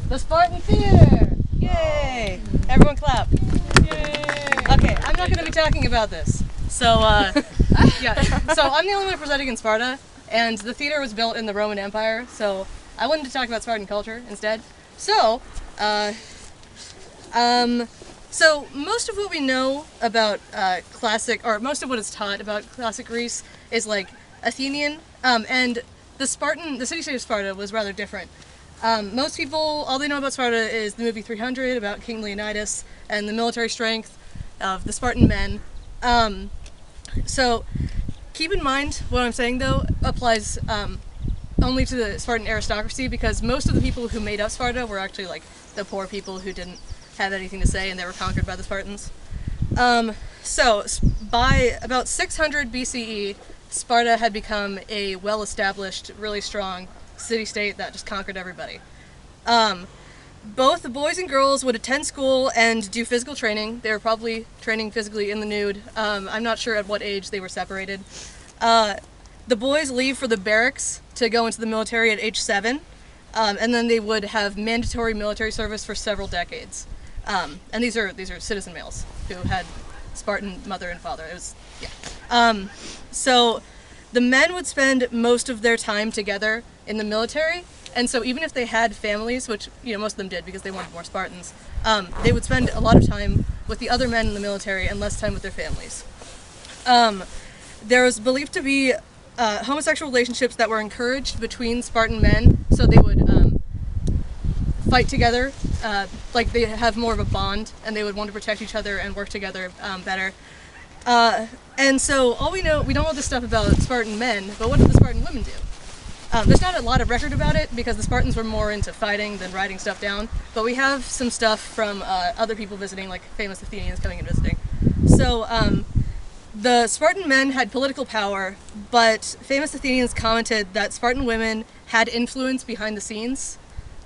The Spartan Theater! Yay! Everyone clap. Yay! Okay, I'm not going to be talking about this. So, yeah. So I'm the only one presenting in Sparta, and the theater was built in the Roman Empire, so I wanted to talk about Spartan culture instead. So, so most of what we know about most of what is taught about classic Greece is like Athenian, and the city-state of Sparta was rather different. Most people, all they know about Sparta is the movie 300 about King Leonidas and the military strength of the Spartan men. So keep in mind what I'm saying though applies only to the Spartan aristocracy, because most of the people who made up Sparta were actually like the poor people who didn't have anything to say and they were conquered by the Spartans. So by about 600 BCE, Sparta had become a well-established, really strong city-state that just conquered everybody. Both the boys and girls would attend school and do physical training. They were probably training physically in the nude. I'm not sure at what age they were separated. The boys leave for the barracks to go into the military at age 7, and then they would have mandatory military service for several decades. And these are citizen males who had Spartan mother and father. It was, yeah. So the men would spend most of their time together in the military, and so even if they had families, which most of them did because they wanted more Spartans, they would spend a lot of time with the other men in the military and less time with their families. There was believed to be homosexual relationships that were encouraged between Spartan men, so they would fight together, like they have more of a bond, and they would want to protect each other and work together better. And so all we don't know this stuff about Spartan men, but what did the Spartan women do? There's not a lot of record about it because the Spartans were more into fighting than writing stuff down, but we have some stuff from other people visiting, like famous Athenians coming and visiting. So the Spartan men had political power, but famous Athenians commented that Spartan women had influence behind the scenes,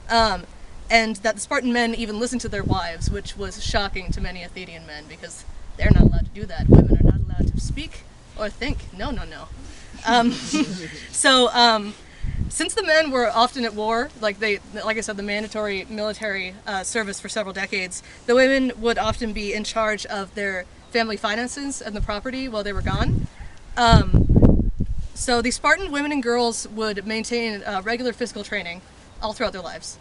and that the Spartan men even listened to their wives, which was shocking to many Athenian men because they're not allowed to do that. Women are not allowed to speak or think. No. Since the men were often at war, like I said, the mandatory military service for several decades, the women would often be in charge of their family finances and the property while they were gone. So the Spartan women and girls would maintain regular physical training all throughout their lives.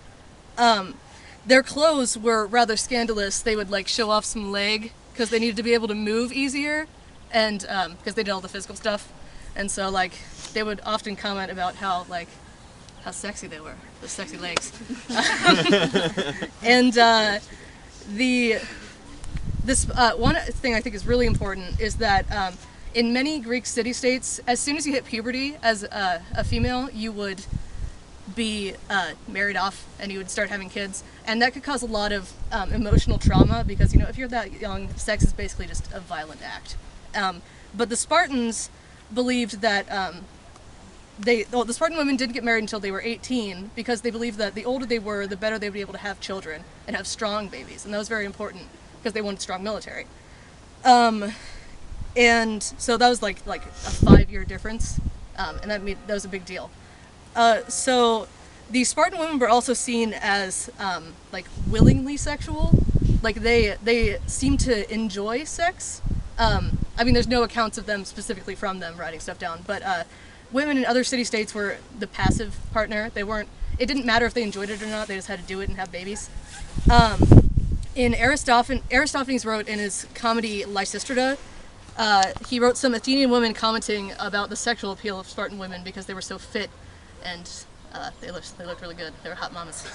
Their clothes were rather scandalous. They would show off some leg because they needed to be able to move easier, and because they did all the physical stuff. And so they would often comment about how sexy they were, the sexy legs. And one thing I think is really important is that in many Greek city-states, as soon as you hit puberty as a female, you would be married off and you would start having kids, and that could cause a lot of emotional trauma because if you're that young, sex is basically just a violent act. But the Spartans believed that the Spartan women didn't get married until they were 18 because they believed that the older they were, the better they would be able to have children and have strong babies, and that was very important because they wanted strong military. And so that was like a 5-year difference, and that was a big deal. So the Spartan women were also seen as willingly sexual. They seemed to enjoy sex. I mean, there's no accounts of them specifically from them writing stuff down, but women in other city-states were the passive partner. It didn't matter if they enjoyed it or not, they just had to do it and have babies. In Aristophanes wrote in his comedy Lysistrata, he wrote some Athenian women commenting about the sexual appeal of Spartan women because they were so fit and they looked really good. They were hot mamas.